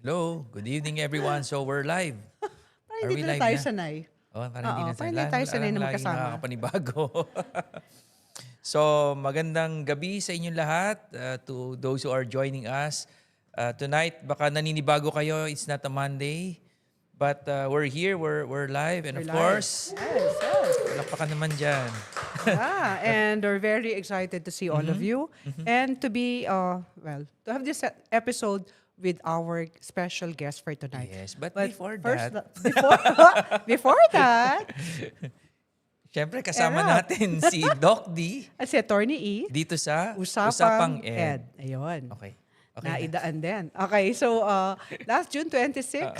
Hello, good evening everyone. So we're live. Parang Are we hindi na live tayo na? sanay. Oh, parang hindi na Parang hindi tayo sanay na magkasama. nakakapanibago. So magandang gabi sa inyong lahat, to those who are joining us. Tonight, baka naninibago kayo, it's not a Monday. But we're here, we're live. And We're of live. course, Yes. palakpakan naman dyan. And we're very excited to see all of you and to be, to have this episode with our special guest for tonight. Yes, but before first, that, before that, syempre kasama Erap. natin si Doc D si Attorney E, dito sa Usapang Ed. Ayun. Okay. Naidaan din. Okay, so last June 26,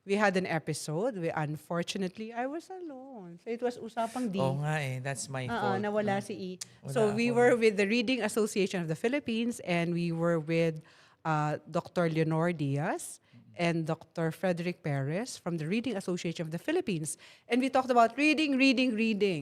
we had an episode. Unfortunately, I was alone. So it was Usapang D. Oo nga that's my fault. Nawala si E. Wala So we ako. were with the Reading Association of the Philippines and we were with Dr. Leonor Diaz and Dr. Frederick Perez from the Reading Association of the Philippines. And we talked about reading.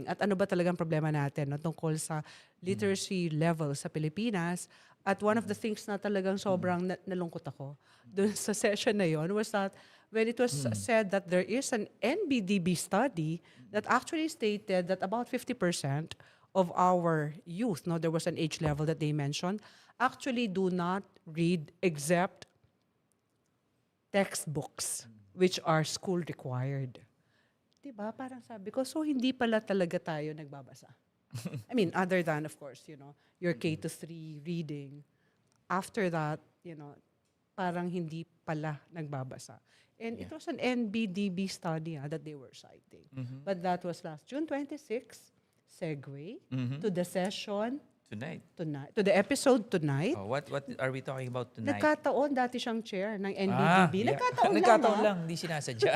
At ano ba talagang problema natin no, tungkol sa literacy level sa Pilipinas. At one of the things na talagang sobrang nalungkot ako dun sa session na yon was that when it was said that there is an NBDB study that actually stated that about 50% of our youth, no, there was an age level that they mentioned, actually do not read except textbooks which are school required. Diba? Parang sabi ko, so hindi pala talaga tayo nagbabasa. I mean, other than, of course, your K to 3 reading. After that, parang hindi pala nagbabasa. And it was an NBDB study that they were citing. But that was last June 26, segue to the session Tonight. to the episode tonight. Oh, what are we talking about tonight? Nagkataon dati siyang chair ng NBDB. Yeah. Nagkataon lang, hindi sinasadya.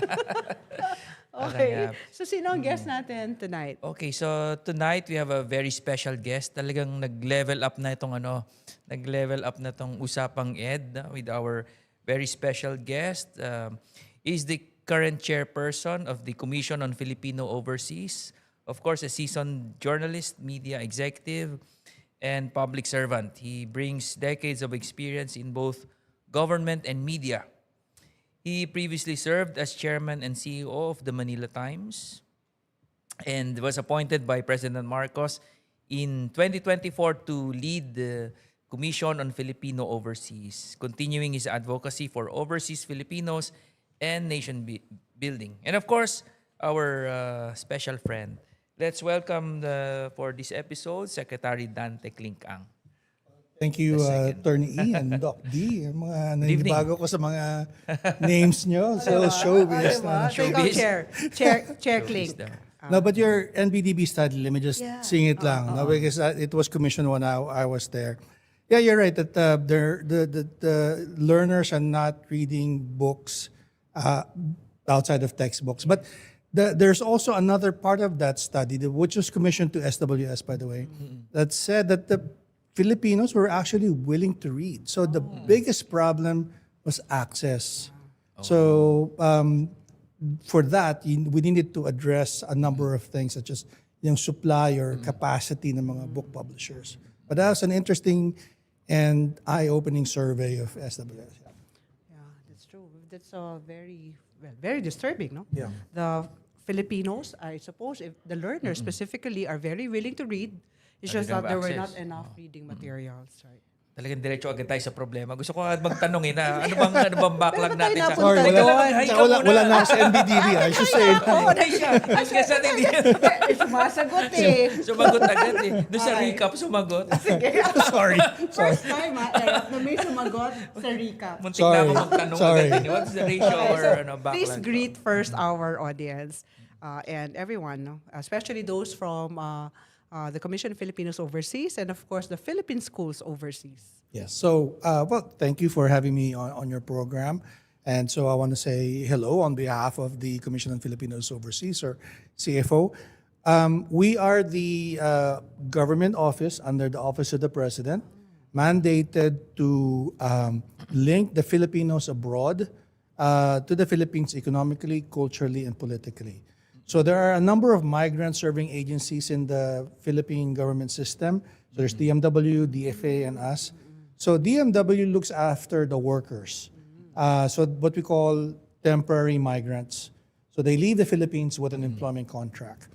Okay. So sino ang guest natin tonight? Okay, so tonight we have a very special guest. Talagang nag-level up na itong Usapang Ed with our very special guest. Is the current chairperson of the Commission on Filipino Overseas. Of course, a seasoned journalist, media executive, and public servant. He brings decades of experience in both government and media. He previously served as chairman and CEO of the Manila Times and was appointed by President Marcos in 2024 to lead the Commission on Filipino Overseas, continuing his advocacy for overseas Filipinos and nation building. And of course, our special friend. Let's welcome for this episode, Secretary Dante Klink. Thank you, Attorney E and Doc D. Mga nanibago ko sa mga names nyo. So, showbiz. Showbiz. Chair Klink. No, but your NBDB study, let me just sing it lang. No, because it was commissioned when I was there. Yeah, you're right that the learners are not reading books outside of textbooks. But there's also another part of that study, which was commissioned to SWS, by the way, that said that the Filipinos were actually willing to read. So the biggest problem was access. So for that, we needed to address a number of things, such as yung supply or capacity ng mga book publishers. But that was an interesting and eye-opening survey of SWS. Yeah, that's true. That's very disturbing, no? Yeah. The Filipinos, I suppose, if the learners specifically are very willing to read. It's just that there were not enough reading materials, right? Talagang diretso agad tayo sa problema. Gusto ko agad magtanong na ano bang backlog natin sa... Sorry, wala na ako sa NBDB. I should say. Mas kasi hindi. Sumasagot eh. Sumagot agad eh. Doon sa recap, sumagot. Sorry. First time, na may sumagot sa recap. Muntik na ako magtanong agad. What's the ratio or backlog? Please greet first our audience and everyone, no? Especially those from the Commission of Filipinos Overseas, and of course the Philippine Schools Overseas. Yes. So, well, thank you for having me on your program. And so I want to say hello on behalf of the Commission on Filipinos Overseas, or CFO. We are the government office under the Office of the President, mandated to link the Filipinos abroad to the Philippines economically, culturally, and politically. So there are a number of migrant-serving agencies in the Philippine government system. So there's DMW, DFA, and us. So DMW looks after the workers. So what we call temporary migrants. So they leave the Philippines with an employment contract.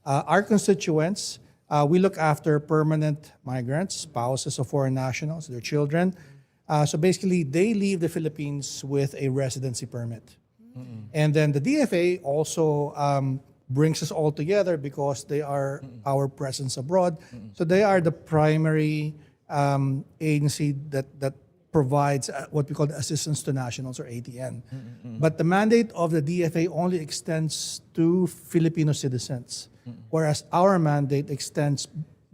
Our constituents, we look after permanent migrants, spouses of foreign nationals, their children. So basically, they leave the Philippines with a residency permit. And then the DFA also brings us all together because they are our presence abroad. So they are the primary agency that provides what we call the assistance to nationals, or ATN. But the mandate of the DFA only extends to Filipino citizens, whereas our mandate extends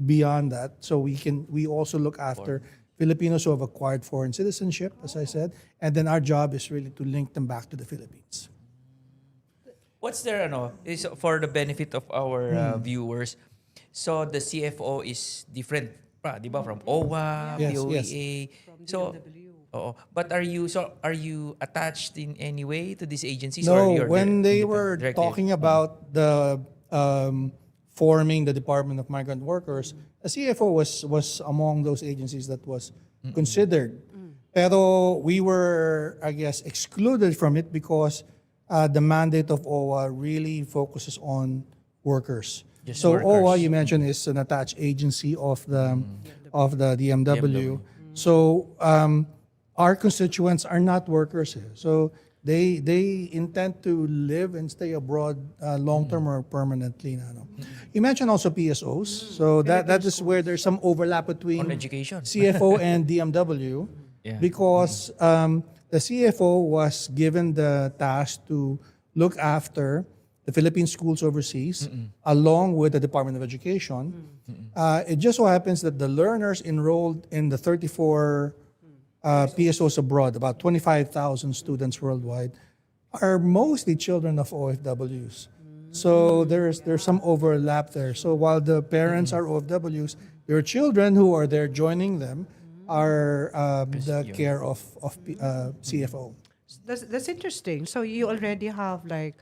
beyond that. So we also look after Filipinos who have acquired foreign citizenship, as I said, and then our job is really to link them back to the Philippines. What's there, is for the benefit of our viewers. So the CFO is different, di ba? From OWA, Yes, POEA. So, but are you attached in any way to these agencies? Or No, you're when they independent were directly? talking about the forming the Department of Migrant Workers, the CFO was among those agencies that was considered. Pero we were, I guess, excluded from it because the mandate of OWA really focuses on workers. Just So workers. OWA, you mentioned, is an attached agency of the DMW. So our constituents are not workers here. So they intend to live and stay abroad long-term or permanently. You mentioned also PSOs. So that is where there's some overlap between On education. CFO and DMW because the CFO was given the task to look after the Philippine schools overseas along with the Department of Education. It just so happens that the learners enrolled in the 34 PSOs abroad, about 25,000 students worldwide, are mostly children of OFWs. So there's some overlap there. So while the parents are OFWs, their children who are there joining them are the care of CFO. That's interesting. So you already have like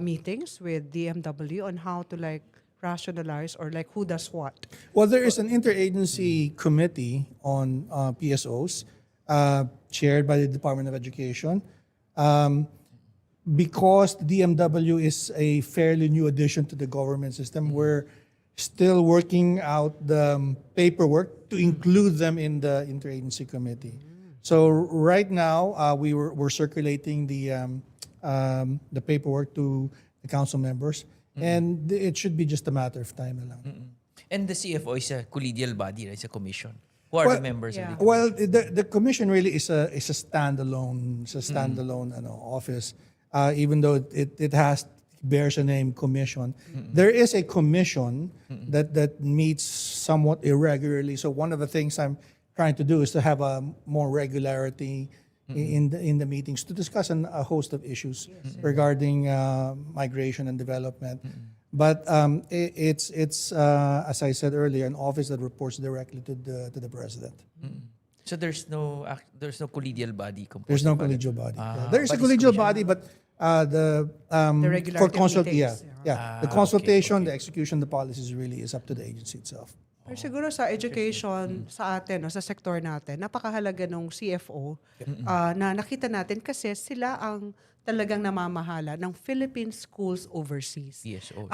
meetings with DMW on how to like rationalize or like who does what. Well, there is an interagency committee on PSOs chaired by the Department of Education. Because the DMW is a fairly new addition to the government system, we're still working out the paperwork to include them in the interagency committee. So right now, we're circulating the paperwork to the council members, and it should be just a matter of time lang. And the CFO is a collegial body, right? It's a commission. Who are the members of the Well, the commission really is a standalone office, even though it bears a name commission. There is a commission that meets somewhat irregularly. So one of the things I'm trying to do is to have a more regularity in the meetings to discuss a host of issues regarding migration and development. But it's as I said earlier, an office that reports directly to the president. So there's no collegial body composed. There's no of other- collegial body. Ah, There is a but it's collegial commission. body, but the regularity for of consult, meetings. the Ah, consultation, okay. the execution, the policies really is up to the agency itself. Pero siguro sa education sa atin, sa sektor natin, napakahalaga nung CFO na nakita natin kasi sila ang talagang namamahala ng Philippine schools overseas. Yes, also.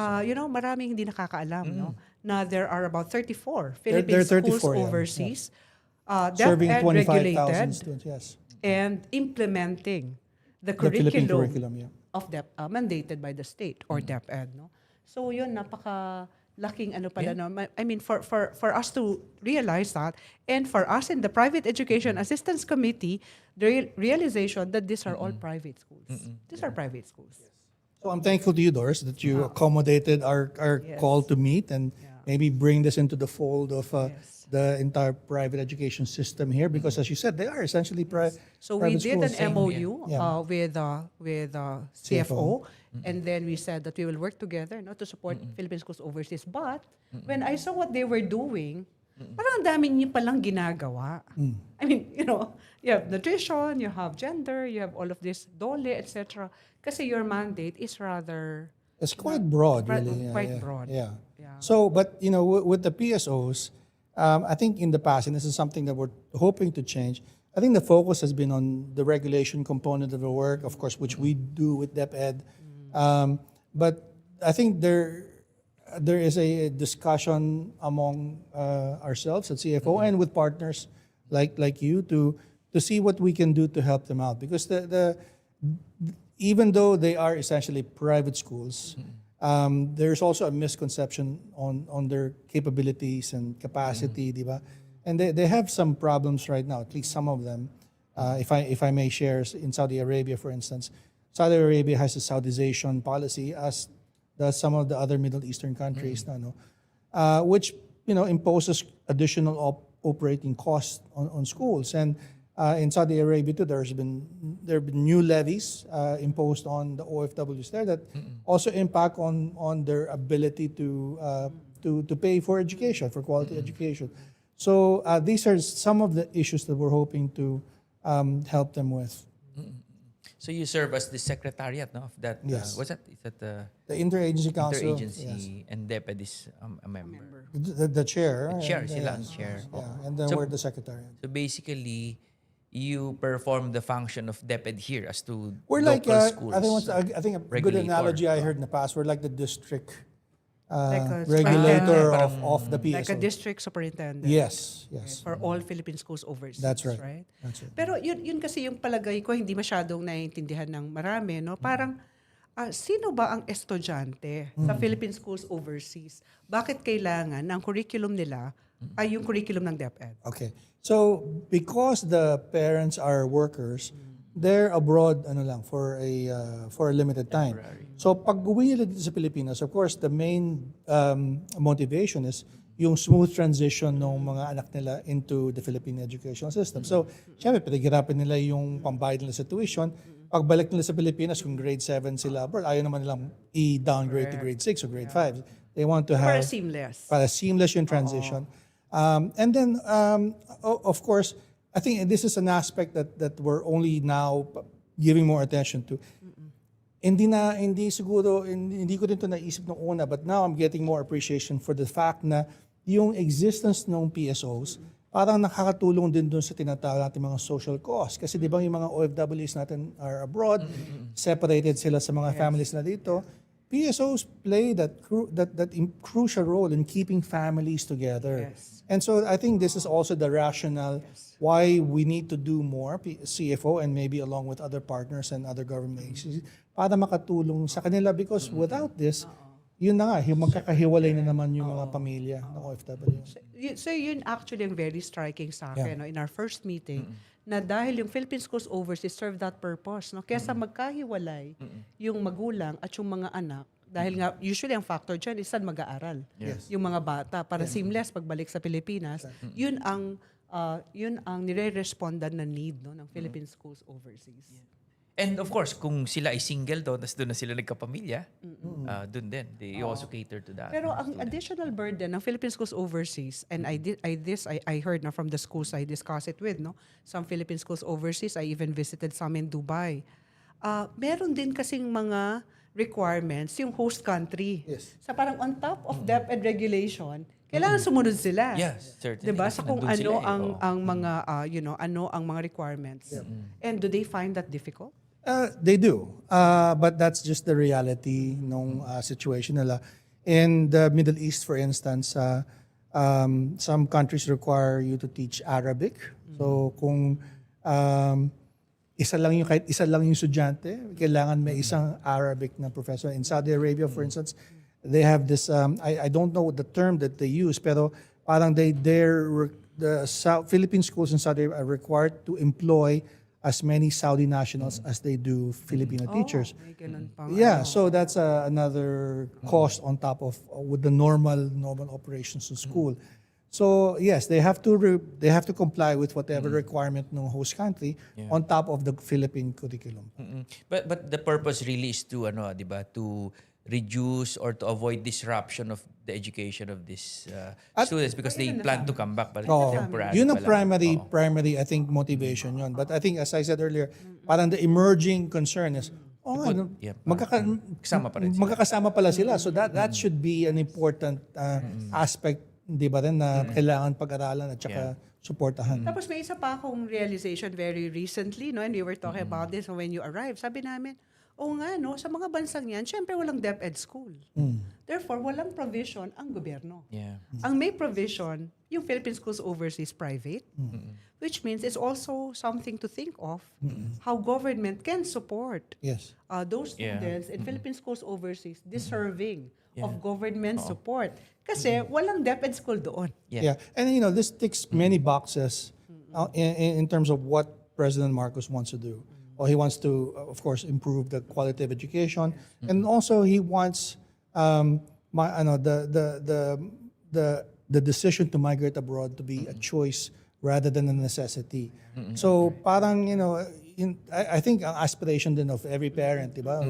Maraming hindi nakakaalam na there are about 34 There Philippine are 34, schools yeah. overseas, Serving DepEd 25,000 regulated students, yes. and implementing the The Philippine curriculum curriculum, yeah. of mandated by the state or DepEd. No? So yun, napaka-laking I mean, for us to realize that, and for us in the Private Education Assistance Committee, the realization that these are all private schools. These are private schools. So I'm thankful to you, Doris, that you accommodated our Yes. call to meet and maybe bring this into the fold of Yes. the entire private education system here, because as you said, they are essentially So we private did an schools. MOU Yeah. with CFO, and then we said that we will work together, to support Philippine schools overseas. But when I saw what they were doing, parang ang dami niyo palang ginagawa. I mean, you have nutrition, you have gender, you have all of this, DOLE, etc. Kasi your mandate is rather It's quite broad, Quite- really. quite yeah. broad. Yeah. Yeah. So, but with the PSOs, I think in the past, and this is something that we're hoping to change. I think the focus has been on the regulation component of the work, of course, which we do with DepEd. But I think there is a discussion among ourselves at CFO and with partners like you to see what we can do to help them out, because even though they are essentially private schools, there's also a misconception on their capabilities and capacity, di ba? And they have some problems right now, at least some of them. If I may share, in Saudi Arabia, for instance, Saudi Arabia has a Saudization policy, as does some of the other Middle Eastern countries, which imposes additional operating costs on schools. And in Saudi Arabia too, there have been new levies imposed on the OFWs there that also impact on their ability to pay for education, for quality education. So these are some of the issues that we're hoping to help them with. So you serve as the secretariat, of that. Yes. What's that? Is that the The Interagency Council. interagency, and DepEd is a member. The chair. The chair, and, sila ang yes, chair. yeah, and then So- we're the secretariat. So basically, you perform the function of DepEd here as to We're like, local schools. I think a good regulator. analogy I heard in the past, we're like the district Like a regulator superintendent. of the PSO. like a district superintendent. Yes. For all Philippine schools overseas. That's right. That's right. Pero yun kasi yung palagay ko hindi masyadong naiintindihan ng marami, no? Parang sino ba ang estudyante sa Philippine schools overseas? Bakit kailangan ng curriculum nila ay yung curriculum ng DepEd? Okay. So because the parents are workers, they're abroad for a limited time. So pag uwi nila dito sa Pilipinas, of course, the main motivation is yung smooth transition ng mga anak nila into the Philippine educational system. So, syempre, pinaghirapan nila yung pambayad nila sa tuition. Pagbalik nila sa Pilipinas, kung grade 7 sila abroad, ayaw naman nilang i-downgrade to grade 6 or grade 5. They want to have... Para seamless. Seamless yung transition. And then, of course, I think this is an aspect that we're only now giving more attention to. Hindi ko din ito naisip nung una, but now I'm getting more appreciation for the fact na yung existence ng PSOs parang nakakatulong din dun sa tinatawag natin mga social costs. Kasi di ba yung mga OFWs natin are abroad, separated sila sa mga families na dito. PSOs play that crucial role in keeping families together. Yes. And so I think this is also the rationale why we need to do more, CFO, and maybe along with other partners and other government agencies, para makatulong sa kanila, because without this, yun na nga, magkakahiwalay na naman yung mga pamilya ng OFW. So yun actually ang very striking sa akin, no, in our first meeting, na dahil yung Philippine schools overseas serve that purpose, no? Kesa magkahiwalay yung magulang at yung mga anak, dahil nga usually ang factor dyan is saan mag-aaral. Yes. Yung mga bata para seamless pagbalik sa Pilipinas, yun ang nire-respondan na need, no, ng Philippine schools overseas. And of course, kung sila ay single tapos doon na sila nagkapamilya, doon din. They also cater to that. Pero ang additional burden ng Philippine schools overseas, and I heard na from the schools I discussed it with, no, some Philippine schools overseas, I even visited some in Dubai. Meron din kasing mga requirements yung host country. Yes. Sa parang on top of DepEd regulation, kailangan sumunod sila. Yes, certainly. 'Di ba? Kasi Sa kung nandun ano sila ang mga ano ang mga requirements. And do they find that difficult? They do, but that's just the reality ng situation nila. In the Middle East, for instance, some countries require you to teach Arabic. So kung kahit isa lang yung estudyante, kailangan may isang Arabic na professor. In Saudi Arabia, for instance, they have this, I don't know the term that they use, pero parang the Philippine schools in Saudi Arabia are required to employ as many Saudi nationals as they do Filipino teachers. May ganun pang Yeah, so that's another cost on top of with the normal operations of school. So yes, they have to comply with whatever requirement ng host country on top of the Philippine curriculum. But the purpose really is to di ba, to reduce or to avoid disruption of the education of these students because they plan to come back but temporarily. Yun ang pa lang. primary I think motivation yun. But I think as I said earlier, parang the emerging concern is Kasama pa rin sila. magkakasama pala sila. So that should be an important aspect, di ba rin, na kailangan pag-aralan at saka suportahan. Tapos may isa pa akong realization very recently, no? And we were talking about this when you arrived. Sabi namin, nga, no, sa mga bansang yan, syempre walang DepEd school. Therefore, walang provision ang gobyerno. Yeah. Ang may provision, yung Philippine Schools Overseas Private, which means it's also something to think of how government can support Yes. those students in Philippine Schools Overseas deserving of government support. Kasi walang DepEd school doon. Yeah. And this ticks many boxes in terms of what President Marcos wants to do. He wants to, of course, improve the quality of education, and also he wants the decision to migrate abroad to be a choice rather than a necessity. So parang I think ang aspiration din of every parent, di ba?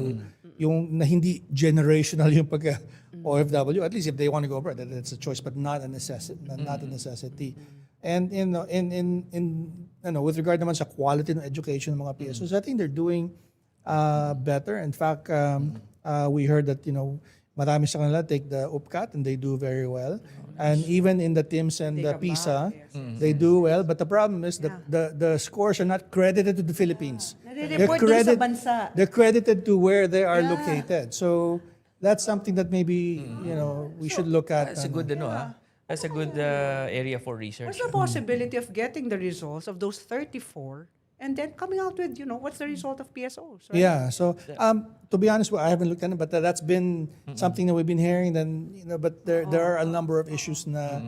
Yung na hindi generational yung pagka OFW, at least if they want to go abroad, that's a choice, but not a necessity. Not a necessity. And with regard naman sa quality ng education ng mga PSOs, I think they're doing better. In fact, we heard that marami sa kanila take the UPCAT and they do very well. And even in the TIMS and the PISA, they do well. But the problem is that the scores are not credited to the Philippines. Nare-report dun sa bansa. They're credited to where they are located. So that's something that maybe we should look at. That's a good That's a good area for research. What's the possibility of getting the results of those 34 and then coming out with, what's the result of PSOs? Right? Yeah. So, to be honest, I haven't looked at it, but that's been something that we've been hearing. Then, but there are a number of issues na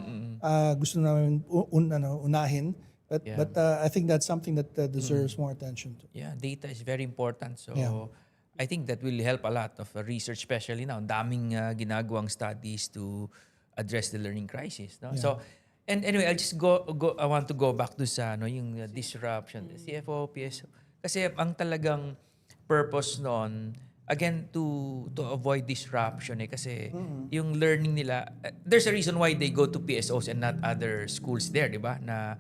gusto namin unahin. But I think that's something that deserves more attention to. Yeah, data is very important. So, I think that will help a lot of research, especially now. Daming ginagawang studies to address the learning crisis, no? So, and anyway, I'll just go. I want to go back to sa yung disruption, the CFO, PSO. Kasi ang talagang purpose noon, again, to avoid disruption kasi yung learning nila, there's a reason why they go to PSOs and not other schools there, di ba? Na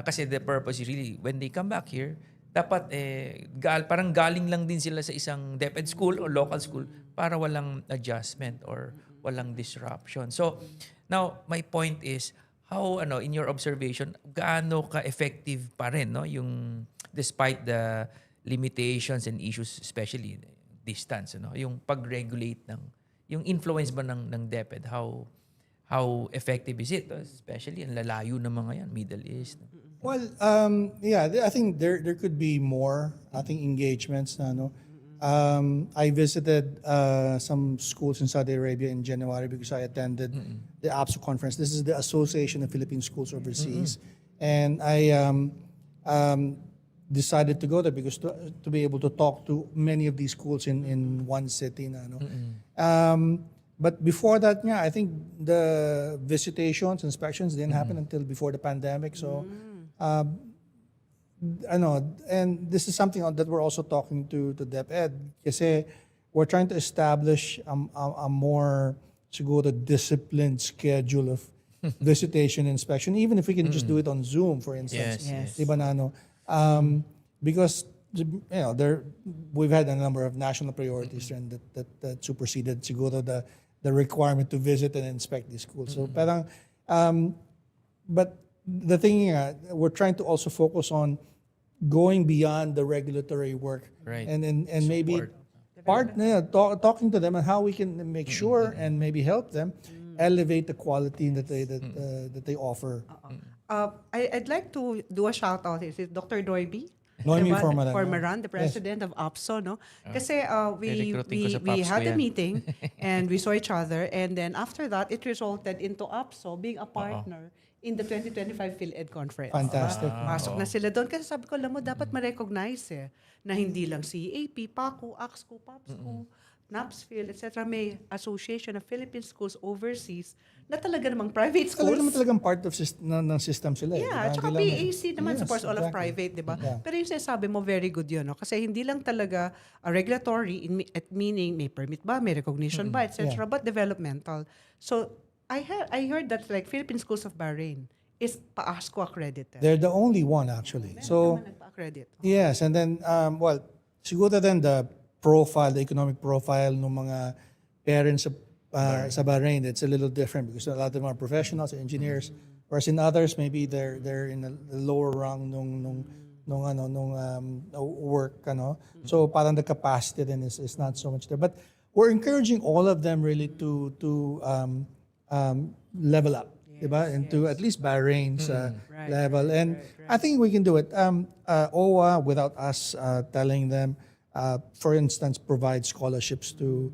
kasi the purpose is really when they come back here, dapat parang galing lang din sila sa isang DepEd school or local school para walang adjustment or walang disruption. So, now, my point is, how, in your observation, gaano ka-effective pa rin, no? Yung, despite the limitations and issues, especially distance, yung pag-regulate yung influence ba ng DepEd, how effective is it? Especially, ang lalayo ng mga yan, Middle East. Well, I think there could be more, engagements, I visited some schools in Saudi Arabia in January because I attended the APSO conference. This is the Association of Philippine Schools Overseas. And I decided to go there because to be able to talk to many of these schools in one city. But before that, I think the visitations, inspections didn't happen until before the pandemic. So, and this is something that we're also talking to DepEd kasi we're trying to establish a more siguro disciplined schedule of visitation inspection, even if we can just do it on Zoom, for instance. Yes. Diba na, because we've had a number of national priorities and that superseded siguro the requirement to visit and inspect these schools. So parang but the thing we're trying to also focus on going beyond the regulatory work, right? And maybe talking to them and how we can make sure and maybe help them elevate the quality that they offer. I'd like to do a shout out. Is it Dr. Doiby? Noemi Formaran, the president of APSO, no? Kasi we had a meeting and we saw each other, and then after that, it resulted into APSO being a partner in the 2025 PhilEd Conference. Fantastic. Pasok na sila doon. Kasi sabi ko, alam mo, dapat ma-recognize na hindi lang CAP, PACU, AXCO, PAPSCO, NAPSFIL, etc. May Association of Philippine Schools Overseas na talaga namang private schools. Talaga naman talagang part of ng system sila. Yeah, Di ba? tsaka Hindi lang- PAC naman Yes, supports all of exactly. private, di ba? Yeah. Pero yung sinasabi mo, very good yun. No? Kasi hindi lang talaga regulatory, at meaning may permit ba, may recognition ba, etc. Yeah. But developmental. So, I heard that like Philippine Schools of Bahrain is PAASCO accredited. They're the only one actually. So, Naman nagpa-accredit. yes, and then, well, siguro then the economic profile ng mga parents sa Bahrain, it's a little different because a lot of them are professionals, engineers, whereas in others, maybe they're in the lower rung nung work, So parang the capacity then is not so much there. But we're encouraging all of them really to level up, diba? Into at least Bahrain's level. And I think we can do it. OWA, without us telling them, for instance, provide scholarships to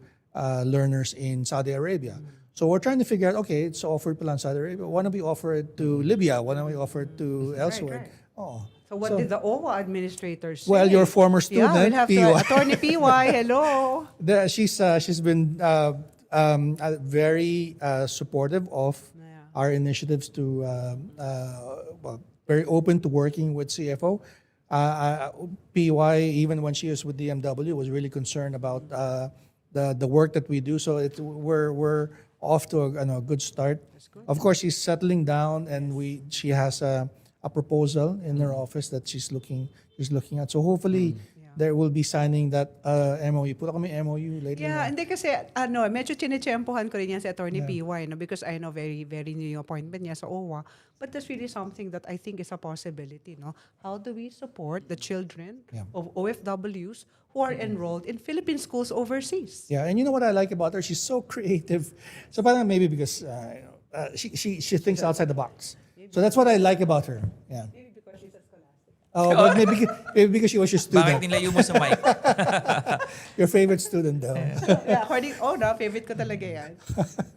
learners in Saudi Arabia. So we're trying to figure out, okay, it's offered pala in Saudi Arabia. Why don't we offer it to Libya? Why don't we offer it to elsewhere? right. Oh. So what did the OWA administrators say? Well, your former Yeah, student, we'll have to, PY. Attorney PY, hello. She's been very supportive of our initiatives to well, very open to working with CFO. PY, even when she was with DMW, was really concerned about the work that we do. So we're off to a good start. Of course, she's settling down, and she has a proposal in her office that she's looking at. So hopefully there will be signing that MOU. Pula kami MOU lately. Yeah, hindi kasi medyo chinechempohan ko rin yan si Attorney PY, no, because I know very very new yung appointment niya sa OWA, but that's really something that I think is a possibility, no. How do we support the children of OFWs who are enrolled in Philippine schools overseas? Yeah, and you know what I like about her? She's so creative. So parang maybe because she thinks outside the box. So that's what I like about her. Yeah. Maybe because she's a scholastic. Oh, but maybe because she was your Bakit student. nilayo mo sa mic? Your favorite student though. Yeah, favorite ko talaga yan.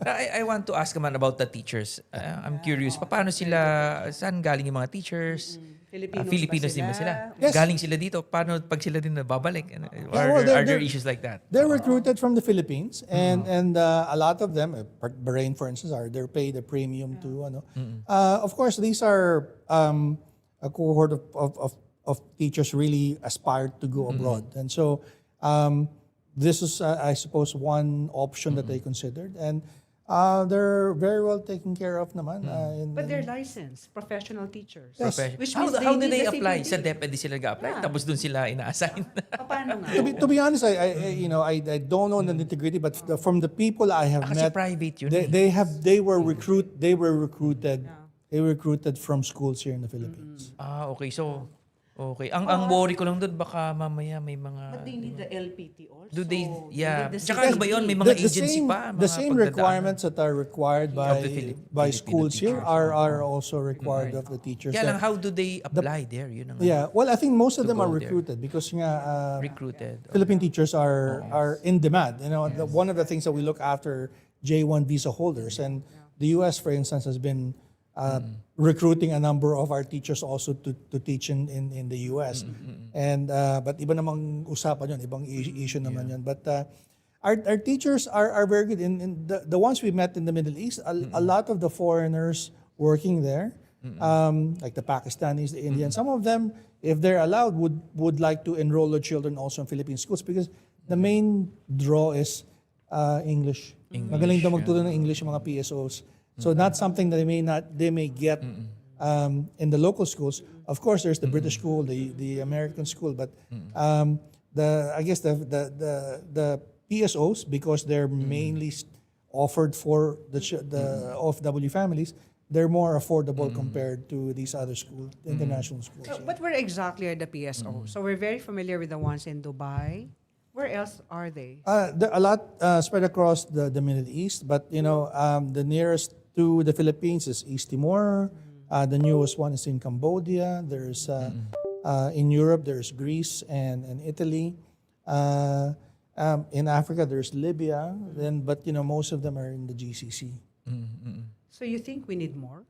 I want to ask naman about the teachers. I'm curious, paano sila, saan galing yung mga teachers? Filipinos din ba sila? Yes. Galing sila dito. Paano pag sila din nababalik? well, Are there issues like that? They're recruited from the Philippines, and a lot of them, Bahrain for instance, they're paid a premium to of course, these are a cohort of teachers really aspired to go abroad, and so this is I suppose one option that they considered, and they're very well taken care of naman. But they're licensed professional teachers. Which How means do need they the apply? CPD. Sa DepEd sila nag-apply, tapos dun sila ina-assign. Paano nga? To be honest, I don't know the nitty-gritty, but from the people I have Kasi met, private yun. they were recruited from schools here in the Philippines. Okay. So, okay. Ang worry ko lang doon, baka mamaya may mga... But they need the LPT also. Do they, They need the Tsaka ano ba yun? May CPD. mga agency pa? The mga same pagdadaanan. requirements that are required by Filipino schools here teachers. are also required of the teachers. Kaya lang, how do they apply there? Yun ang Yeah, well, I think most of them go are there. recruited because recruited. Philippine teachers are in demand. One of the things that we look after J1 visa holders, and the U.S., for instance, has been recruiting a number of our teachers also to teach in the U.S. And but iba namang usapan yun, ibang issue naman yun. But our teachers are very good. In the ones we met in the Middle East, a lot of the foreigners working there, like the Pakistanis, the Indians, some of them, if they're allowed, would like to enroll their children also in Philippine schools because the main draw is English. Magaling daw magturo ng English yung mga PSOs. So not something that they may get in the local schools. Of course, there's the British school, the American school, but I guess the PSOs, because they're mainly offered for the OFW families, they're more affordable compared to these other schools, international schools. But where exactly are the PSO? So we're very familiar with the ones in Dubai. Where else are they? There are a lot spread across the Middle East, but the nearest to the Philippines is East Timor. The newest one is in Cambodia. There's in Europe there's Greece and Italy. In Africa there's Libya. But most of them are in the GCC. So you think we need more?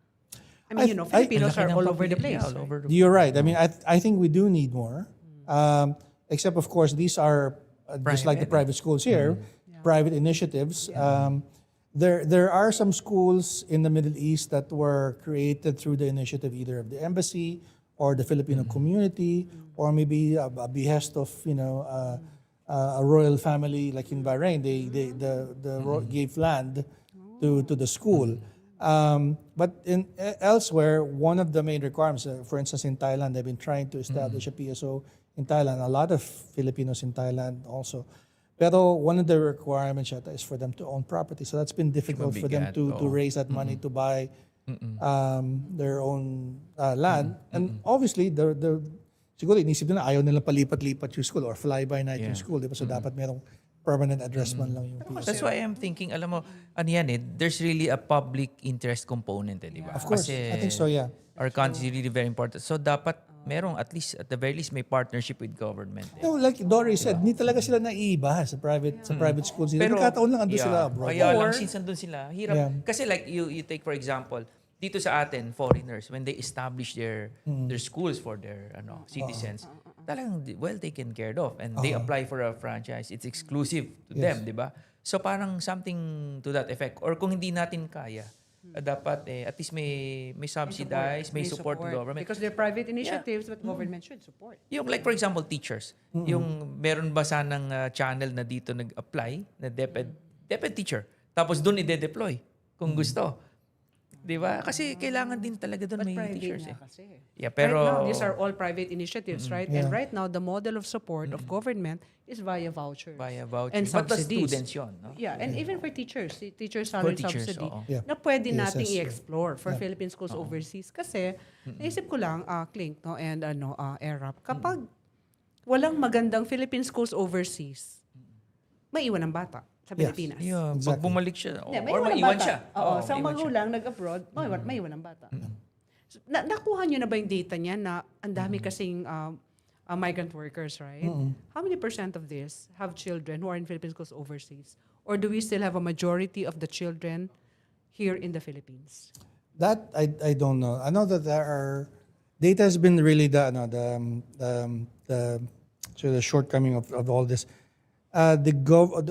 I mean, Filipinos Laki are ng all over the population. place. Yeah, all over the You're right. I mean, I think we do need more. Except, of course, these are just like the private schools here, private initiatives. There are some schools in the Middle East that were created through the initiative either of the embassy or the Filipino community, or maybe a behest of a royal family like in Bahrain. Gave land to the school. But elsewhere, one of the main requirements, for instance, in Thailand, they've been trying to establish a PSO in Thailand. A lot of Filipinos in Thailand also. Pero one of the requirements yata is for them to own property. So that's been difficult for them to raise that money to buy their own land. And obviously, siguro inisip nila ayaw nilang palipat-lipat yung school or fly-by-night yung school. Diba? So dapat merong permanent address man lang yung PSO. That's why I'm thinking, alam mo, ano yan there's really a public interest component, di ba? Of course, Kasi I think so, yeah. our country is really very important. So dapat merong at the very least may partnership with government. No, like Dory said, hindi talaga sila naiiba sa private schools. Pero nagkataon lang andun sila abroad. Kaya lang since andun sila, hirap. Yeah. Kasi like you take for example, dito sa atin, foreigners, when they establish their schools for their citizens, talagang well taken care of. And they apply for a franchise. It's exclusive to them, di ba? So parang something to that effect. Or kung hindi natin kaya, dapat at least may subsidize, may support to government. Because they're private initiatives, but government should support. Yung like for example, teachers. Yung meron ba sanang channel na dito nag-apply na DepEd teacher. Tapos doon i-deploy kung gusto. 'Di ba? Kasi kailangan din talaga doon may teachers Kasi. Yeah, pero Right now, these are all private initiatives, right? Yeah. And right now, the model of support of government is via vouchers. via voucher. And But the subsidies. students yun, no? Yeah, and even for teachers, teacher salary teachers, subsidy, oo. Yeah. na pwede PSS, nating yeah. i-explore for Philippine schools overseas. Kasi, naisip ko lang, Klink, no, and ERAP, kapag walang magandang Philippine schools overseas, maiwan ang bata sa Pilipinas. Yeah, Exactly. pag bumalik siya, Hindi, or maiwan bata. siya. Oo, maiwan sa siya. magulang, nag-abroad, maiwan ang bata. So, nakuha nyo na ba yung data niya na ang dami kasing migrant workers, right? How many % of this have children who are in Philippine schools overseas? Or do we still have a majority of the children here in the Philippines? That I don't know. I know that there are data has been really the shortcoming of all this. The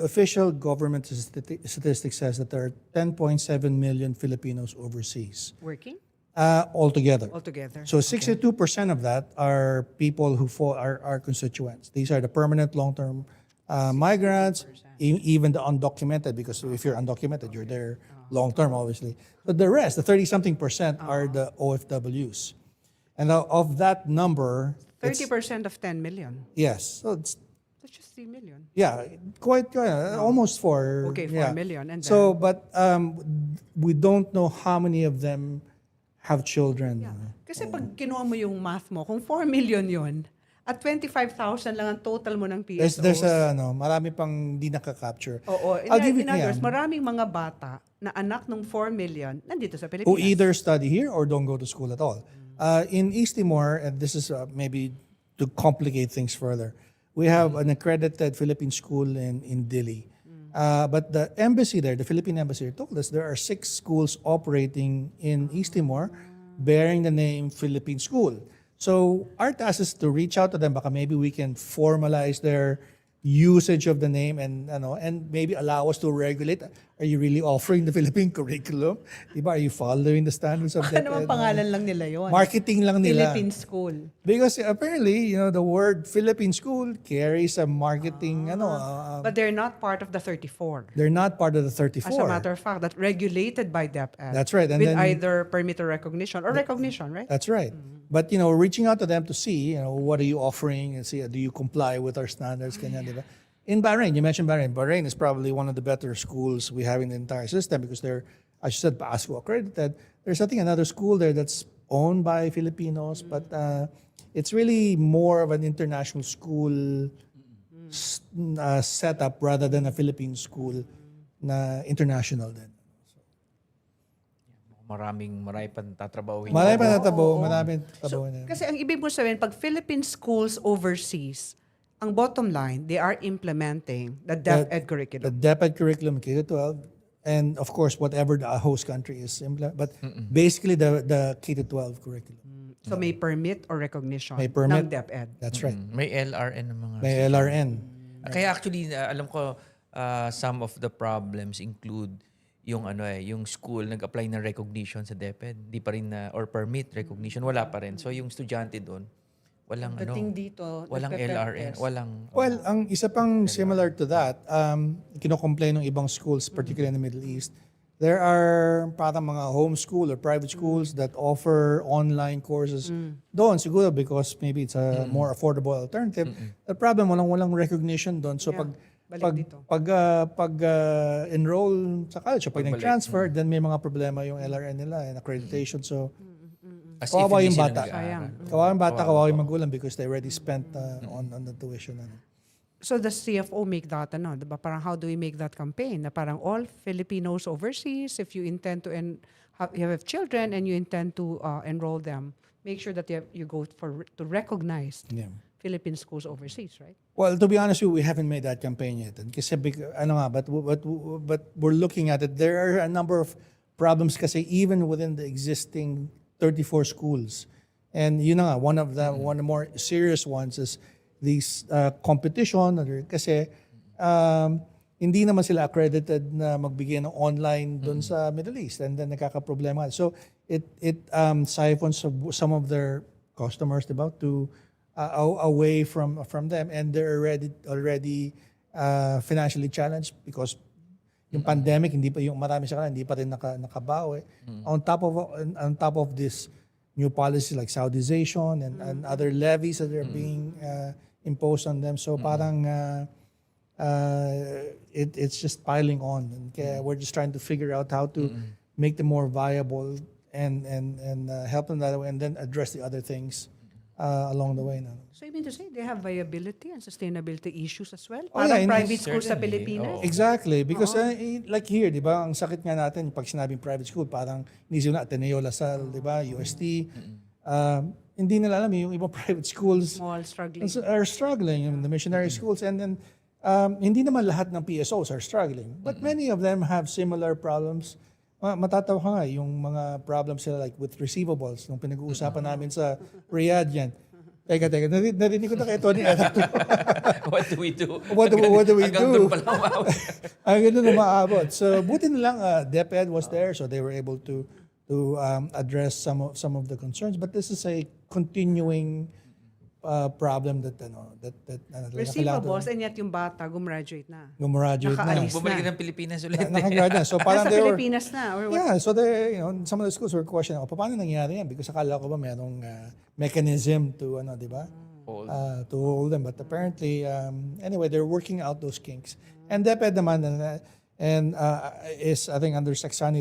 official government statistic says that there are 10.7 million Filipinos overseas Working? altogether. Altogether. So 62% of that are people who fall are constituents. These are the permanent long-term migrants, even the undocumented, because if you're undocumented, you're there long-term, obviously. But the rest, the 30-something%, are the OFWs. And of that number, 30% of 10 million. yes, so it's That's just 3 million. yeah, quite almost 4. Okay, 4 yeah. million. And then, So, but we don't know how many of them have children. kasi pag kinuha mo yung math mo, kung 4 million yun, at 25,000 lang ang total mo ng PSOs. There's marami pang di nakaka-capture. Oo. I'll give you- In other words, yeah. maraming mga bata na anak ng 4 million nandito sa Pilipinas. Who either study here or don't go to school at all. In East Timor, and this is maybe to complicate things further, we have an accredited Philippine school in Dili. But the embassy there, the Philippine embassy, told us there are 6 schools operating in East Timor bearing the name Philippine School. So our task is to reach out to them. Baka maybe we can formalize their usage of the name and maybe allow us to regulate. Are you really offering the Philippine curriculum? Diba? Are you following the standards of Ano naman pangalan lang nila yun? Marketing lang nila. Philippine School. Because apparently, the word Philippine School carries a marketing, But they're not part of the 34. they're not part of the 34. As a matter of fact, that regulated by DepEd. That's right. And with then- either permit or recognition, right? That's right. But, reaching out to them to see, what are you offering and see, do you comply with our standards? Ganyan, diba? In Bahrain, you mentioned Bahrain. Bahrain is probably one of the better schools we have in the entire system because they're, as you said, PASCO accredited. There's, I think, another school there that's owned by Filipinos, but it's really more of an international school setup rather than a Philippine school na international din. Marami pa tatrabahuin. Marami pa natabo, marami tabawan. Kasi ang ibig mo sabihin, pag Philippine schools overseas, ang bottom line, they are implementing the DepEd The curriculum. DepEd curriculum, K-12, and of course, whatever the host country is similar. But basically, the K to 12 curriculum. So may permit or recognition May permit. ng DepEd. That's right. May LRN ng mga May LRN. Kaya actually alam ko some of the problems include yung yung school nag-apply ng recognition sa DepEd, di pa rin or permit recognition, wala pa rin. So yung estudyante doon walang Dating dito, walang LRN, walang Well, ang isa pang similar to that, kino-complain ng ibang schools, particularly in the Middle East, there are parang mga homeschool or private schools that offer online courses doon siguro because maybe it's a more affordable alternative. The problem, walang recognition doon. So pag enroll sa college, pag nag-transfer, then may mga problema yung LRN nila and accreditation. So as if kawawa hindi yung sila bata. nag-aaral. Kawawa yung bata, kawawa yung magulang because they already spent on the tuition. So the CFO make that, diba? Parang how do we make that campaign? Na parang all Filipinos overseas, if you intend to you have children and you intend to enroll them, make sure that you go to recognize Philippine schools overseas, right? Well, to be honest with you, we haven't made that campaign yet. Kasi but we're looking at it. There are a number of problems kasi even within the existing 34 schools. And yun na nga, one of the more serious ones is these competition kasi hindi naman sila accredited na magbigay ng online doon sa Middle East and then nakakaproblema. So it siphons some of their customers, diba, to away from them, and they're already financially challenged because yung pandemic, hindi pa yung marami sa kanila hindi pa rin nakabawi. On top of this new policies like Saudization and other levies that are being imposed on them. So parang it's just piling on. And kaya we're just trying to figure out how to make them more viable and help them that way, and then address the other things along the way. So you mean to say they have viability and sustainability issues as well? Oh, Parang yeah, private schools sa certainly. Pilipinas? Exactly. Because like here, di ba, ang sakit nga natin, pag sinabing private school, parang inisip na Ateneo, LaSalle, di ba, UST. Hindi nila alam yung ibang private schools Small, struggling. are struggling, the missionary schools. And then, hindi naman lahat ng PSOs are struggling. But many of them have similar problems. Matatawa ka nga, yung mga problems sila like with receivables, nung pinag-uusapan namin sa Riyadh yan. Teka, narinig ko na kay Tony. What do we do? What do we Hanggang do? doon pa lang umabot. Hanggang doon umaabot. So, buti na lang, DepEd was there, so they were able to address some of the concerns. But this is a continuing problem that Receivables, and yet yung bata gumraduate na. gumraduate na. Nakaalis Bumalik ng Pilipinas ulit. Nakagraduate na. So parang Nasa they were, Pilipinas na? Or what? yeah, so they, some of the schools were questioning, paano nangyari yan? Because akala ko ba merong mechanism to, di ba? To hold them. But apparently, anyway, they're working out those kinks. And DepEd naman, is, I think, under Saxani,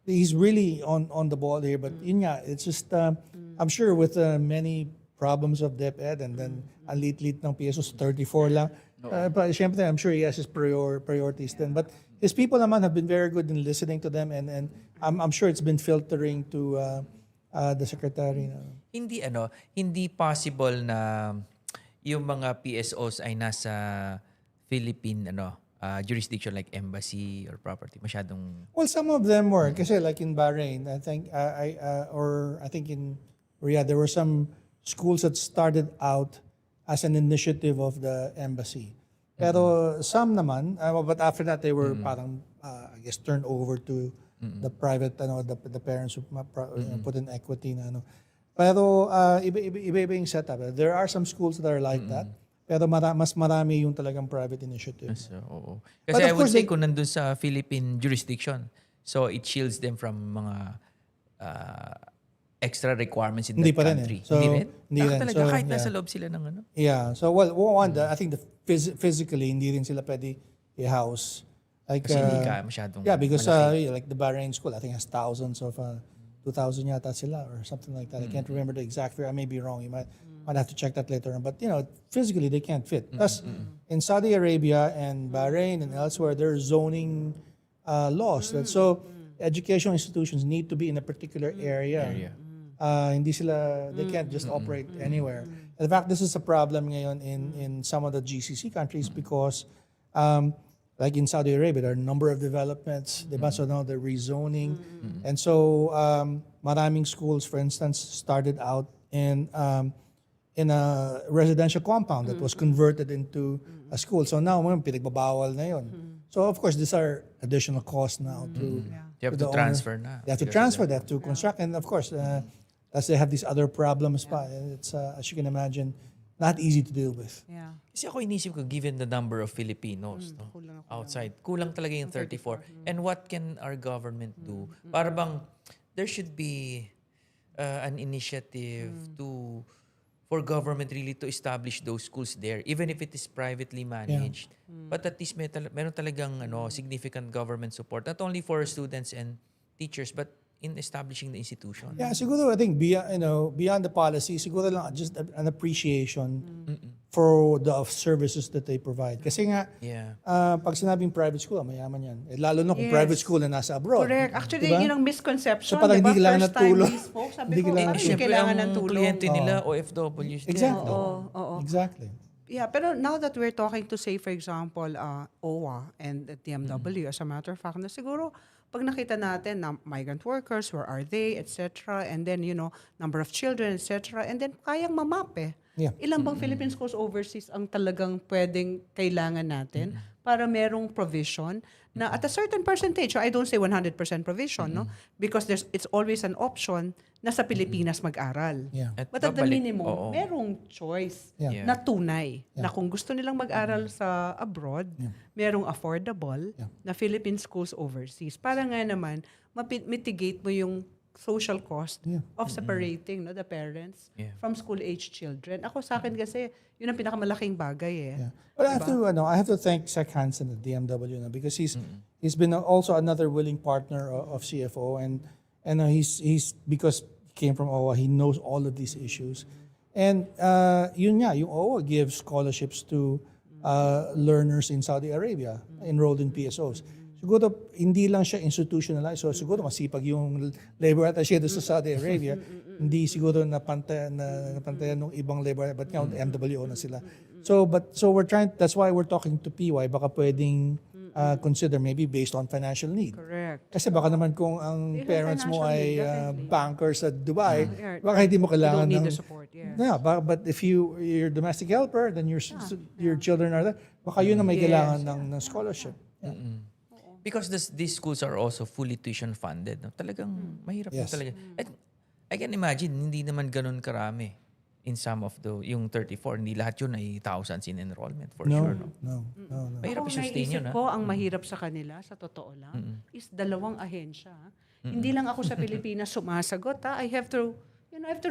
he's really on the ball here. But yun nga, it's just, I'm sure with many problems of DepEd and then ang lit-lit ng PSOs, 34 lang. But syempre, I'm sure he has his priorities then. But his people naman have been very good in listening to them, and I'm sure it's been filtering to the secretary. Hindi possible na yung mga PSOs ay nasa Philippine jurisdiction like embassy or property masyadong. Well, some of them were kasi like in Bahrain, I think I think in Riyadh there were some schools that started out as an initiative of the embassy. Pero some naman, but after that they were parang I guess turned over to the private the parents who put in equity na Pero iba yung setup. There are some schools that are like that. Pero mas marami yung talagang private initiative. Yes, oo. Kasi I would say kung nandun sa Philippine jurisdiction, so it shields them from mga extra requirements in Hindi that pa rin country. So, Hindi rin? Hindi rin. Talaga, So, kahit nasa loob sila ng Yeah. So, one, I think physically, hindi rin sila pwede i-house. Like, Kasi hindi ka masyadong yeah, because malaki. like the Bahrain school, I think has thousands of 2,000 yata sila or something like that. I can't remember the exact figure. I may be wrong. You might have to check that later on. But, physically, they can't fit. Plus, in Saudi Arabia and Bahrain and elsewhere, there are zoning laws. So, educational institutions need to be in a particular area. Hindi sila, they can't just operate anywhere. In fact, this is a problem ngayon in some of the GCC countries because like in Saudi Arabia, there are a number of developments, diba? So now the rezoning. And so maraming schools, for instance, started out in a residential compound that was converted into a school. So now, pinagbabawal na yun. So of course, these are additional costs now to You have the to owner. transfer na. They have to transfer, they have to construct, and of course, as they have these other problems pa, it's, as you can imagine, not easy to deal with. Yeah. Kasi ako inisip ko, given the number of Filipinos no, outside, kulang talaga yung 34. And what can our government do? Para bang there should be an initiative for government really to establish those schools there, even if it is privately managed. But at least meron talagang significant government support, not only for students and teachers, but in establishing the institution. Yeah, siguro I think beyond the policy, siguro lang just an appreciation for the services that they provide. Kasi nga, pag sinabing private school, mayaman yan. Lalo na kung private school na nasa abroad. Correct. Actually, Diba? yun ang misconception. So parang diba? hindi kailangan First ng time tulong. these folks, sabi Hindi ko, kailangan parang ng hindi kailangan ng ang tulong. kliyente nila, OFWs. Exactly. Oo. Exactly. Yeah, pero now that we're talking to, say, for example, OWA and the DMW, as a matter of fact, na siguro, pag nakita natin na migrant workers, where are they, etc., and then, number of children, etc., and then kayang mamap eh. Yeah. Ilan bang Philippine schools overseas ang talagang pwedeng kailangan natin para merong provision na at a certain percentage, so I don't say 100% provision, no? Because it's always an option na sa Pilipinas mag-aral. Yeah. But at the babalik, minimum, merong choice Yeah. na tunay na kung gusto nilang mag-aral sa abroad, merong affordable na Philippine schools overseas. Para nga naman, mitigate mo yung social cost of separating the parents from school-age children. Ako sa akin kasi, yun ang pinakamalaking bagay eh. Yeah. But I have to thank Sec Hansen at DMW because he's been also another willing partner of CFO and he's because he came from OWA, he knows all of these issues. And yung OWA gives scholarships to learners in Saudi Arabia enrolled in PSOs. Siguro hindi lang siya institutionalized. So siguro masipag yung labor attaché doon sa Saudi Arabia. Hindi siguro napantayan ng ibang labor, but now MWO na sila. So we're trying, that's why we're talking to PY, baka pwedeng consider maybe based on financial need. Correct. Kasi baka naman kung ang They have parents mo financial ay need, definitely. bankers sa Dubai, Yeah. baka hindi mo You kailangan don't need ng... the support, yes. Yeah, but if you're a domestic helper, then your children are there, baka yun na may kailangan ng scholarship. Yeah. Because these schools are also fully tuition funded. No? Talagang mahirap Yes. talaga. And I can imagine, hindi naman ganun karami in some of yung 34. Hindi lahat yun ay thousands in enrollment for sure. No? No. Mahirap Ako, i-sustain yun. naisip ko, ang mahirap sa kanila, sa totoo lang, is dalawang ahensya. Hindi lang ako sa Pilipinas sumasagot. I have to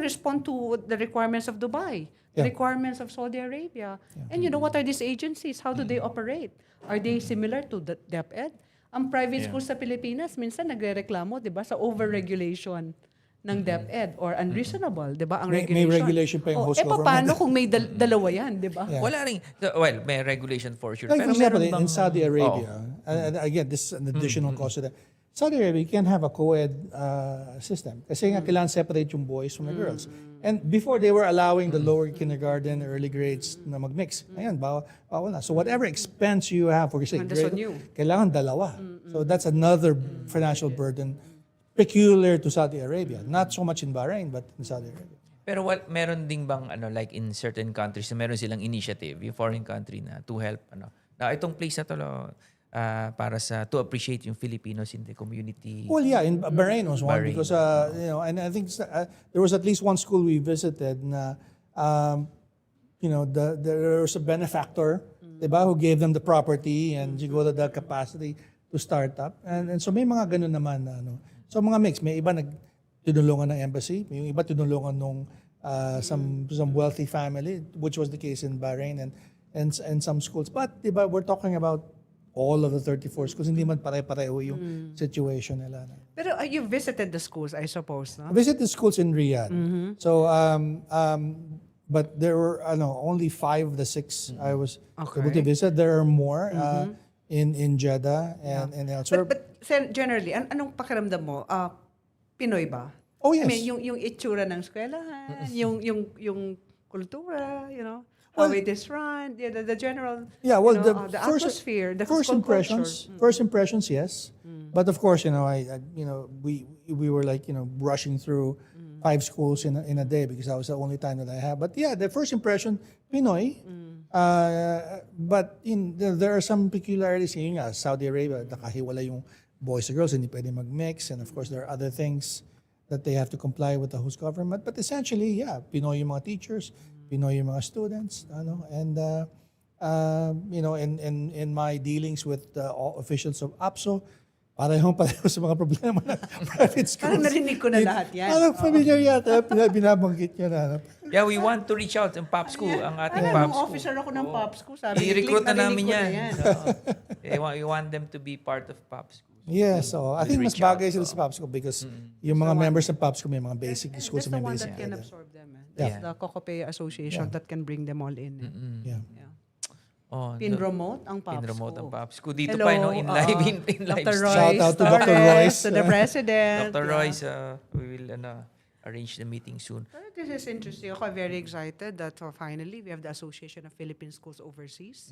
respond to the requirements of Dubai, the requirements of Saudi Arabia. And what are these agencies? How do they operate? Are they similar to the DepEd? Ang private schools sa Pilipinas, minsan nagre-reklamo, di ba, sa over-regulation ng DepEd or unreasonable, di ba, ang May regulation. regulation pa yung host government. Paano kung may dalawa yan, di ba? Yeah. Wala rin. Well, may regulation for sure. Like Pero for example, meron bang... in Saudi Arabia, and again, this is an additional cost to that. Saudi Arabia, you can have a co-ed system. Kasi nga, kailangan separate yung boys from the girls. And before, they were allowing the lower kindergarten, early grades na mag-mix. Ngayon, bawal na. So whatever expense you have, for example, Mandas on you. kailangan dalawa. So that's another financial burden peculiar to Saudi Arabia. Not so much in Bahrain, but in Saudi Arabia. Pero meron ding bang like in certain countries, meron silang initiative, yung foreign country na to help na itong place na to para to appreciate yung Filipinos in the community. Well, yeah, in Bahrain was one Bahrain. because and I think there was at least one school we visited na there was a benefactor, diba, who gave them the property and siguro the capacity to start up. And so may mga ganun naman na So mga mix, may iba tinulungan ng embassy, may iba tinulungan nung some wealthy family, which was the case in Bahrain and some schools. But diba, we're talking about all of the 34 schools, hindi man pare-pareho yung situation nila. Pero you visited the schools, I suppose, no? I visited the schools in Riyadh. So, but there were only 5 of the 6 I was able to visit. There are more in Jeddah and elsewhere. But generally, anong pakiramdam mo? Pinoy ba? Oh, yes. I mean, yung itsura ng eskwelahan, yung kultura, how it is run, the general, Yeah, well, the atmosphere, the first school impressions, culture. first impressions, yes. But of course, we were like, rushing through 5 schools in a day because that was the only time that I had. But yeah, the first impression, Pinoy. But there are some peculiarities. Yun nga, Saudi Arabia, nakahiwala yung boys and girls, hindi pwede mag-mix. And of course, there are other things that they have to comply with the host government. But essentially, yeah, Pinoy yung mga teachers, Pinoy yung mga students, and in my dealings with all officials of APSO, pareho sa mga problema ng private schools. Parang narinig ko na lahat yan. Parang familiar yata, binabanggit nyo na. Yeah, we want to reach out ng POP school, ang ating Parang POP nung school. officer ako ng POP school, sabi ni I-recruit Klink, na namin narinig ko yan. na yan. We want them to be part of POP school. Yeah, so I think mas reach out, bagay sila sa POP school because yung mga members ng POP school may mga basic schools That's the may one basic. that can absorb them. That's the Kokope Association that can bring them all in. Yeah. Oh, Pin-remote ang POP Pin-remote ang school. POP school. Dito Hello, pa, in live, in live. Dr. stream. Royce Shout out to Dr. Torres, Royce. to the president. Dr. Yeah. Royce, we will arrange the meeting soon. This is interesting. Ako, I'm very excited that finally we have the Association of Philippine Schools Overseas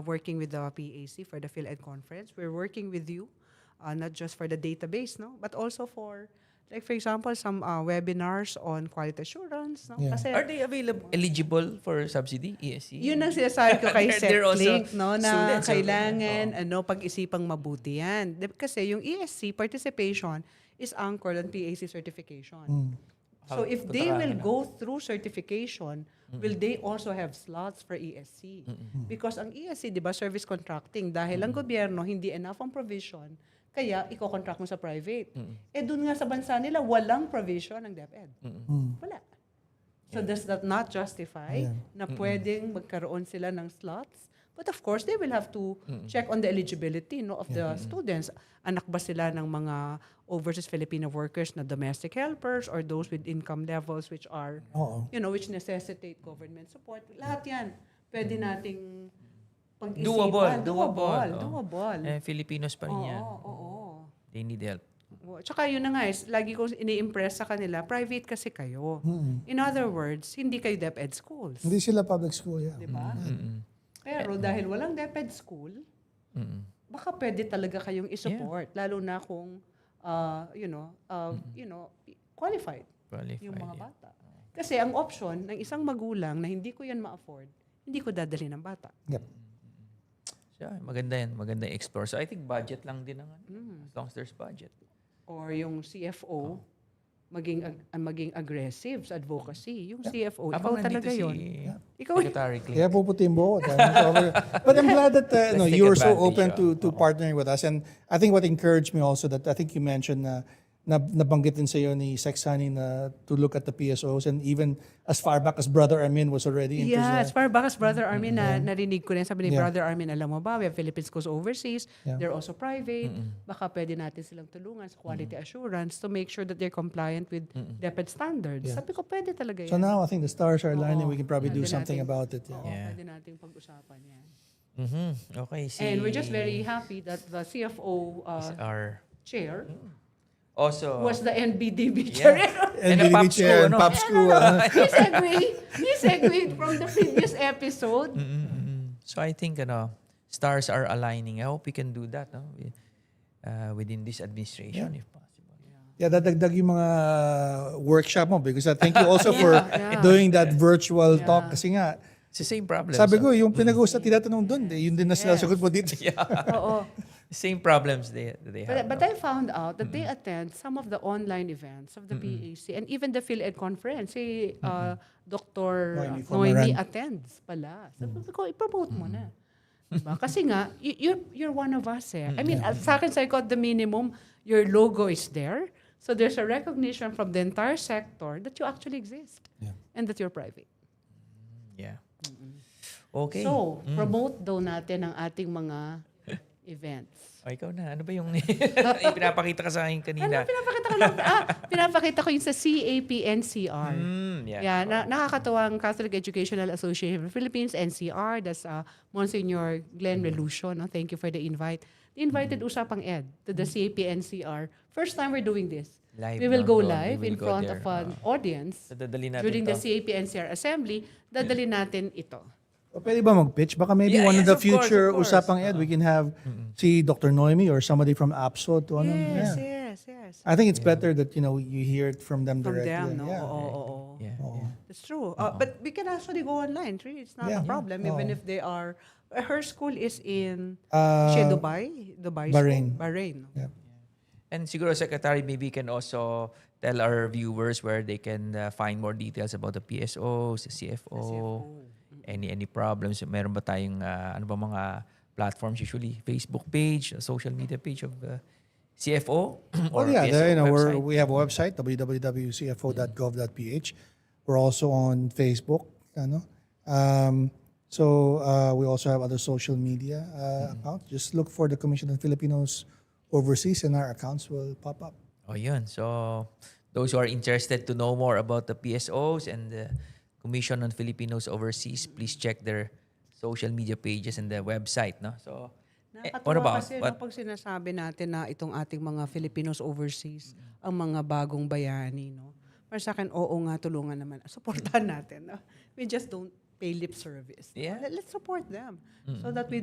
working with the PAC for the PhilEd conference. We're working with you, not just for the database, no, but also for, like for example, some webinars on quality assurance. No? Yeah. Kasi Are they eligible for subsidy, ESC? yun ang sinasabi ko kay They're also Klink, no, na students, kailangan pag-isipang mabuti yan. Kasi yung ESC participation is anchored on PAC certification. So if they will go through certification, will they also have slots for ESC? Because ang ESC, di ba, service contracting, dahil ang gobyerno hindi enough ang provision, kaya iko-contract mo sa private. Dun nga sa bansa nila, walang provision ng DepEd. Wala. So does that not justify na pwedeng magkaroon sila ng slots? But of course, they will have to check on the eligibility of the students. Anak ba sila ng mga overseas Filipino workers na domestic helpers or those with income levels which are, which necessitate government support? Lahat yan. Pwede nating pag-isipan. Doable. Filipinos pa rin yan. Oo. They need help. Tsaka yun na nga, lagi ko ini-impress sa kanila, private kasi kayo. In other words, hindi kayo DepEd schools. Hindi sila public school, yeah. Diba? Pero dahil walang DepEd school, baka pwede talaga kayong isupport, lalo na kung, qualified yung mga bata. Kasi ang option ng isang magulang na hindi ko yan ma-afford, hindi ko dadali ng bata. Yep. Maganda yan. Maganda explore. So I think budget lang din ang as long as there's budget. Or yung CFO, maging aggressive sa advocacy. Yung CFO, ikaw talaga yun. Ikaw Secretary Klink. Kaya puputin mo. But I'm glad that Let's you were take so advantage, open to partnering with us. And I think what encouraged me also that I think you mentioned na nabanggit din sa iyo ni Sexani na to look at the PSOs and even as far back as Brother Armin was already into as far back as Brother Armin na narinig ko rin, sabi ni Yeah. Brother Armin, alam mo ba, we have Philippine schools overseas, Yeah. they're also private, baka pwede natin silang tulungan sa quality assurance to make sure that they're compliant with DepEd standards. Yeah. Sabi ko, pwede talaga yan. So now I think the stars are aligning. We can probably do Pwede something natin- about it. Oo, Yeah. pwede nating pag-usapan yan. Okay. And we're just very happy that the CFO our chair also was the NBDB chair. And the NBDB POP chair school, and no? POP school. He segued from the previous episode. So I think stars are aligning. I hope we can do that within this administration if possible. Yeah, dadagdag yung mga workshop mo because I thank you also for doing that virtual talk kasi nga It's the same problem. sabi ko yung pinag-uusap tinatanong doon yun din na sinasagot mo dito. Oo. Same problems they have. But I found out that they attend some of the online events of the PAC and even the PhilEd conference. Si Dr. Noemi Noemi Formaran. attends pala. Sabi ko, i-promote mo na. Diba? Kasi nga, you're one of us eh. I mean, sa akin, sa at the minimum, your logo is there. So there's a recognition from the entire sector that you actually exist and that you're private. Yeah. Okay. So, promote daw natin ang ating mga events. Ikaw na. Ano ba yung pinapakita ka sa akin kanina? Pinapakita ko lang. Pinapakita ko yung sa CAP-NCR. Yeah. Nakakatawa ang Catholic Educational Association of the Philippines, NCR. That's Monsignor Glenn Relucio. No? Thank you for the invite. They invited Usapang Ed to the CAP-NCR. First time we're doing this. Live, We will no? go Doon, live we will in go front there. of an audience So dadali natin during the to. CAP-NCR assembly. Dadali natin ito. O pwede ba mag-pitch? Baka maybe Yeah, one of yes, the of course, future of course. Usapang Ed, we can have see Dr. Noemi or somebody from APSO to ano. Yes, Yeah. yes. I think it's better that, you hear it from them From directly. them, no? Yeah. Oo. Yeah. That's true. But we can actually go online. Really, it's not Yeah. a problem, even if they are. Her school is in. Is Uh, she Dubai? Dubai Bahrain. school. Bahrain. Yeah. And siguro, Secretary, maybe can also tell our viewers where they can find more details about the PSOs, the CFO, any problems. Meron ba tayong ano ba mga platforms usually? Facebook page, social media page of CFO Oh or yeah, PSO website? we have a website www.cfo.gov.ph. We're also on Facebook, ano. We also have other social media accounts. Just look for the Commission on Filipinos Overseas, and our accounts will pop up. Oh, yun. So, those who are interested to know more about the PSOs and the Commission on Filipinos Overseas, please check their social media pages and the website, no? So, what Nakakatuwa about kasi what? pag sinasabi natin na itong ating mga Filipinos overseas, ang mga bagong bayani, no? Para sa akin, oo nga, tulungan naman. Supportan natin. No? We just don't pay lip service. Yeah. Let's support them so that we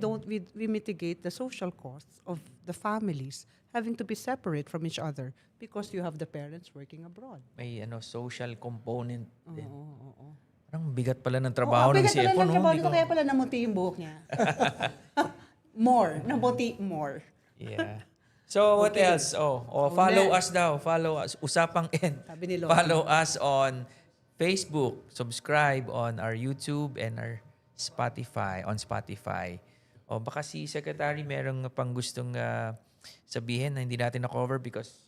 mitigate the social costs of the families having to be separate from each other because you have the parents working abroad. May social component din. Oo. Parang bigat pala ng trabaho ng bigat pala CFO, ng no? trabaho Hindi nito, ko- kaya pala namuti yung buhok niya. Namuti more. Yeah. So, what else? Follow us daw. Follow us. Usapang Ed. Sabi ni Lolo. Follow us on Facebook. Subscribe on our YouTube and our Spotify. Baka si Secretary merong pang gustong sabihin na hindi natin na-cover because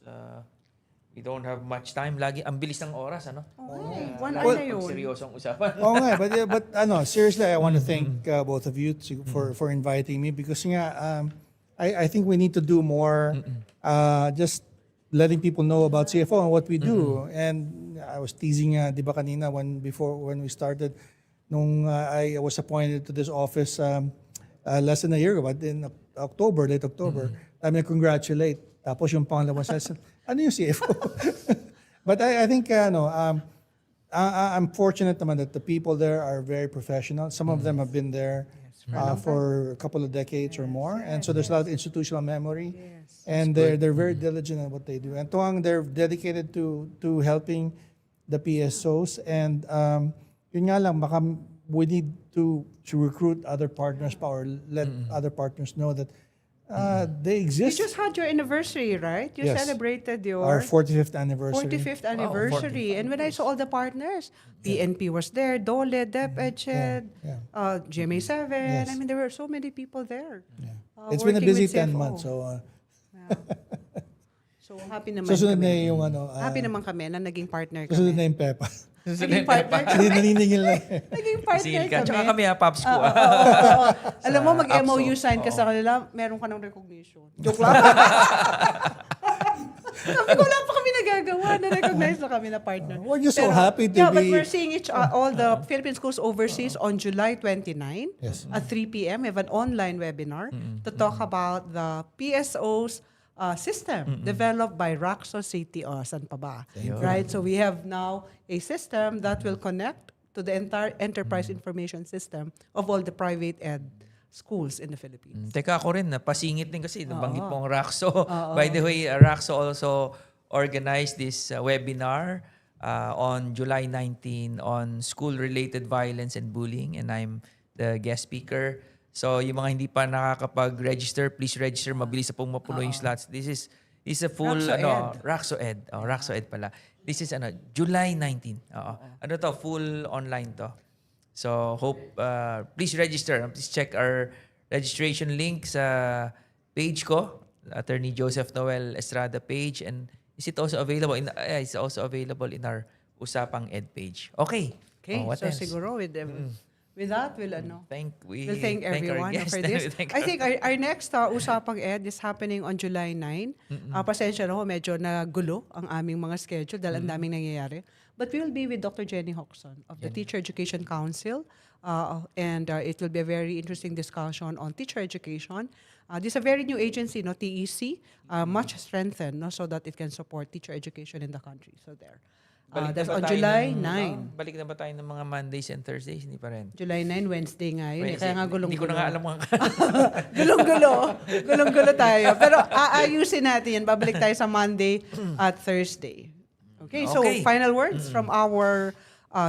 we don't have much time. Lagi, ang bilis ng oras, ano? Okay. One hour na Pag yun. seryosong usapan. Oh, nga, but seriously, I want to thank both of you for inviting me because I think we need to do more just letting people know about CFO and what we do. And I was teasing, di ba kanina, when we started, nung I was appointed to this office less than a year ago, but in late October, I mean, congratulate. Tapos yung pangalawa says, ano yung CFO? But I think, I'm fortunate naman that the people there are very professional. Some of them have been there for a couple of decades or more, and so there's a lot of institutional memory, and they're very diligent in what they do. And they're dedicated to helping the PSOs, and yun nga lang, baka we need to recruit other partners pa or let other partners know that they You exist. just had your anniversary, right? You Yes. celebrated your Our 45th anniversary. 45th anniversary. And when I saw all the partners, PNP was there, Dole, DepEd, GMA7. Yes. I mean, there were so many people there. It's been a working busy with 10 CFO. months, so So happy naman susunod na kami. yung Happy naman kami na naging partner susunod na kami. yung Pepa. Naging partner Hindi kami. naniningil na. Naging partner Singil ka. kami. Tsaka kami, Paps ko. Oo. Alam mo, Sa mag-MOU APSO. sign ka sa kanila, meron ka ng recognition. Joke lang. Sabi ko, wala pa kami nagagawa. Na-recognize na kami na partner. We're just so happy to But be- we're seeing all the Philippine schools overseas on July 29 Yes. at 3 p.m. We have an online webinar to talk about the PSO's system developed by Raxo City saan pa ba? Right? So we have now a system that will connect to the entire enterprise information system of all the private ed schools in the Philippines. Teka, ako rin, napasingit din kasi. Nabanggit mo ang Raxo. By the way, Raxo also organized this webinar on July 19 on school-related violence and bullying, and I'm the guest speaker. So, yung mga hindi pa nakakapag-register, please register. Mabilis na pong mapuno yung slots. This is a full, Raxo Ed. Raxo Ed pala. This is July 19. Ano to? Full online to. So, hope, please register. Please check our registration link sa page ko, Attorney Joseph Noel Estrada page. And it's also available in our Usapang Ed page. Okay. Okay, What so else? siguro with that, we'll thank our everyone guests. for this. We thank I think our next Usapang Ed is happening on July 9. Pasensya na ho, medyo nagulo ang aming mga schedule dahil ang daming nangyayari. But we will be with Dr. Jenny Hoxton of the Teacher Education Council. And it will be a very interesting discussion on teacher education. This is a very new agency, TEC, much strengthened so that it can support teacher education in the country. So there. That's na ba on tayo July ng- 9. balik na ba tayo ng mga Mondays and Thursdays? Hindi pa rin. July 9, Wednesday nga yun. Wednesday. Kaya nga Hindi ko gulong-gulo. na nga alam mga Gulong-gulo. Gulong-gulo tayo. Pero aayusin natin yan. Babalik tayo sa Monday at Thursday. Okay, so Okay. final words from our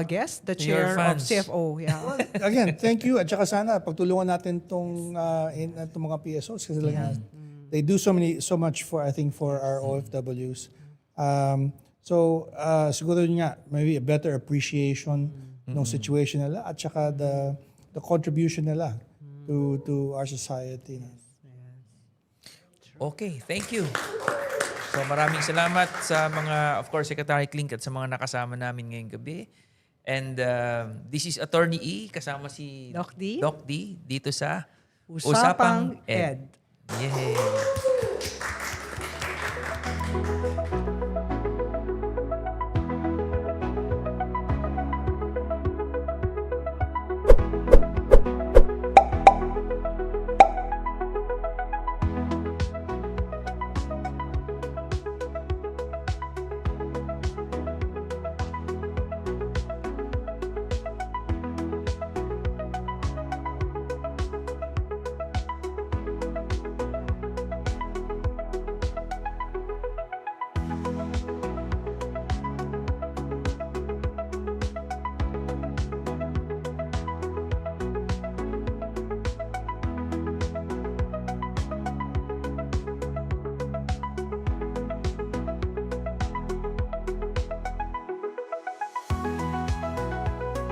guest, the To your chair of fans. CFO. Yeah. Again, thank you. At saka sana, pagtulungan natin itong mga PSOs kasi they do so much for, I think, for our OFWs. So, siguro yun nga, maybe a better appreciation ng situation nila at saka the contribution nila to our society. Okay, thank you. So maraming salamat sa mga, of course, Secretary Klink at sa mga nakasama namin ngayong gabi. And this is Attorney E, kasama si Doc D. Doc D dito sa Usapang Ed. Yay!